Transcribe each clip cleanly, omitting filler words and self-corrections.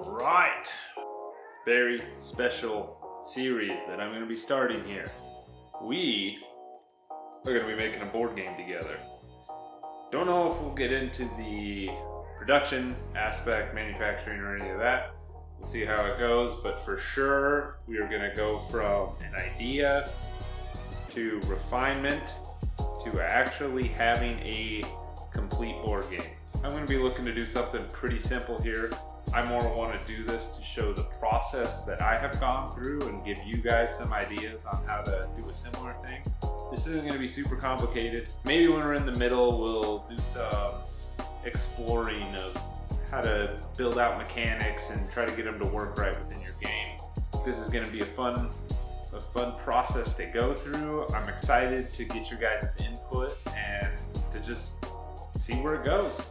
Alright, very special series that I'm going to be starting here. We are going to be making a board game together. Don't know if we'll get into the production aspect, manufacturing, or any of that. We'll see how it goes, but for sure we are going to go from an idea to refinement to actually having a complete board game. I'm going to be looking to do something pretty simple here. I more want to do this to show the process that I have gone through and give you guys some ideas on how to do a similar thing. This isn't going to be super complicated. Maybe when we're in the middle, we'll do some exploring of how to build out mechanics and try to get them to work right within your game. This is going to be a fun process to go through. I'm excited to get your guys' input and to just see where it goes.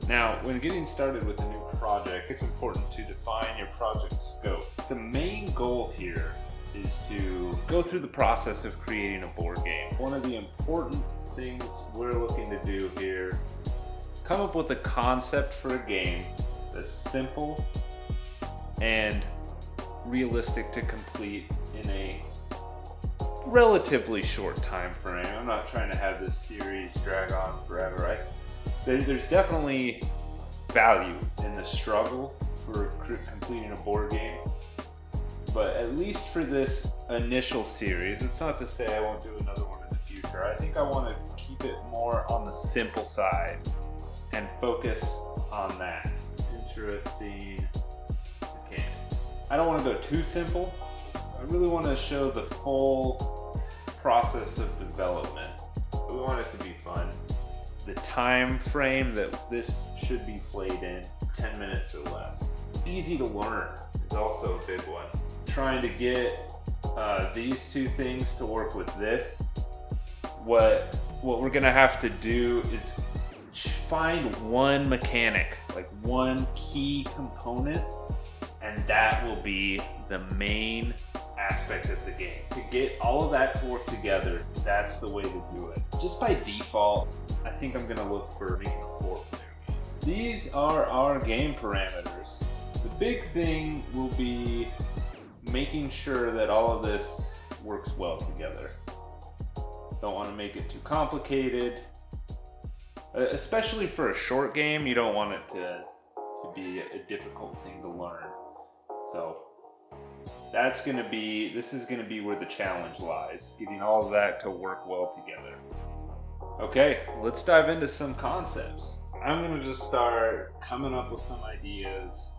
Now, when getting started with a new project, it's important to define your project scope. The main goal here is to go through the process of creating a board game. One of the important things we're looking to do here, come up with a concept for a game that's simple and realistic to complete in a relatively short time frame. I'm not trying to have this series drag on forever. There's definitely value in the struggle for completing a board game, but at least for this initial series, it's not to say I won't do another one in the future. I think I want to keep it more on the simple side and focus on that. Interesting mechanics. I don't want to go too simple. I really want to show the full process of development. We want it to be fun. The time frame that this should be played in, 10 minutes or less. Easy to learn is also a big one. Trying to get these two things to work with this. What we're gonna have to do is find one mechanic, like one key component, and that will be the main aspect of the game. To get all of that to work together, that's the way to do it. Just by default, I think I'm gonna look for making a 4-player game. These are our game parameters. The big thing will be making sure that all of this works well together. Don't want to make it too complicated. Especially for a short game, you don't want it to be a difficult thing to learn. So this is gonna be where the challenge lies, getting all of that to work well together. Okay, let's dive into some concepts. I'm gonna just start coming up with some ideas.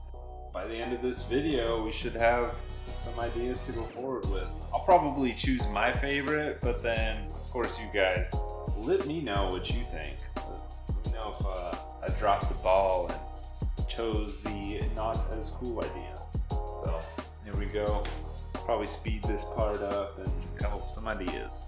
By the end of this video, we should have some ideas to go forward with. I'll probably choose my favorite, but then, of course, you guys, let me know what you think. Let me know if I dropped the ball and chose the not as cool idea. So, here we go. Probably speed this part up and come up with some ideas.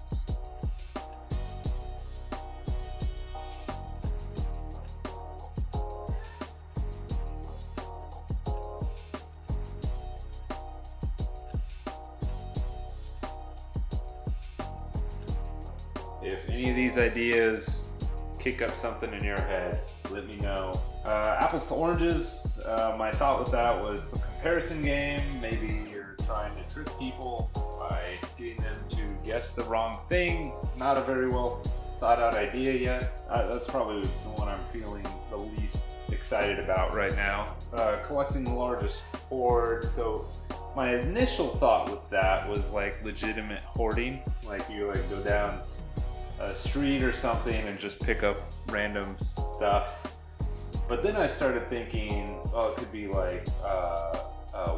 If any of these ideas kick up something in your head, let me know. Apples to oranges, my thought with that was a comparison game. Maybe you're trying to trick people by getting them to guess the wrong thing. Not a very well thought out idea yet. That's probably the one I'm feeling the least excited about right now. Collecting the largest hoard. So my initial thought with that was like legitimate hoarding. Like you go down a street or something and just pick up random stuff. But then I started thinking, oh, it could be like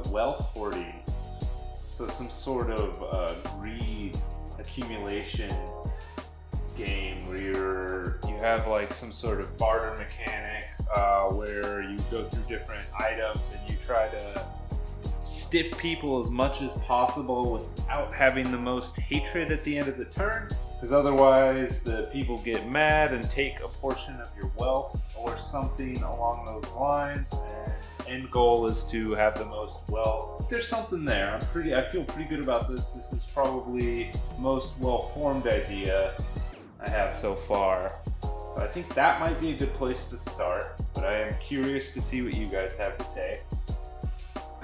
wealth hoarding. So some sort of greed accumulation game where you have like some sort of barter mechanic where you go through different items and you try to stiff people as much as possible without having the most hatred at the end of the turn. Because otherwise the people get mad and take a portion of your wealth or something along those lines, and end goal is to have the most wealth. There's something there. I feel pretty good about this. This is probably the most well-formed idea I have so far. So I think that might be a good place to start, but I am curious to see what you guys have to say.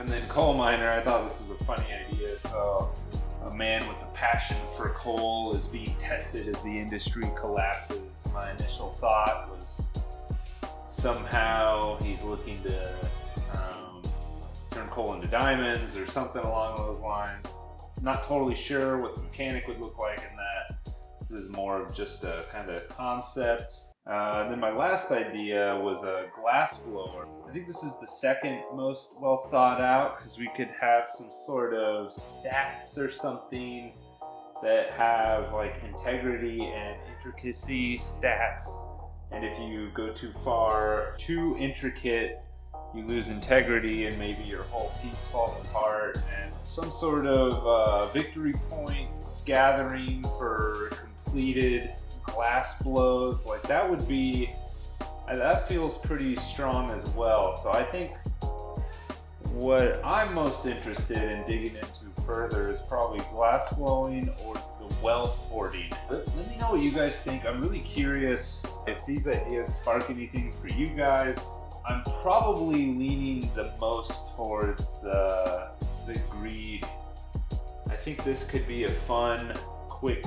And then coal miner, I thought this was a funny idea. So a man with a passion for coal is being tested as the industry collapses. My initial thought was somehow he's looking to turn coal into diamonds or something along those lines. Not totally sure what the mechanic would look like in that. This is more of just a kind of concept. Then my last idea was a glass blower. I think this is the second most well thought out because we could have some sort of stats or something that have like integrity and intricacy stats. And if you go too far, too intricate, you lose integrity and maybe your whole piece falls apart. And some sort of victory point gathering for completed glass blows, like that would be, that feels pretty strong as well. So I think what I'm most interested in digging into further is probably glass blowing or the wealth hoarding. Let me know what you guys think. I'm really curious if these ideas spark anything for you guys. I'm probably leaning the most towards the greed. I think this could be a fun, quick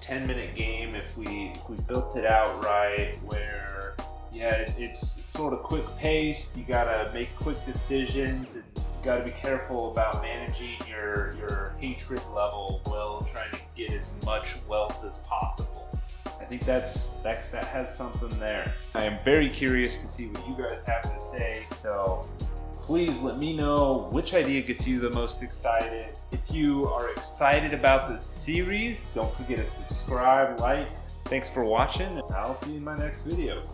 10-minute game if we built it out right, where it's sort of quick paced. You gotta make quick decisions and you gotta be careful about managing your hatred level while trying to get as much wealth as possible. I think that has something there. I am very curious to see what you guys have to say, so please let me know which idea gets you the most excited. If you are excited about this series, don't forget to subscribe, like. Thanks for watching, and I'll see you in my next video.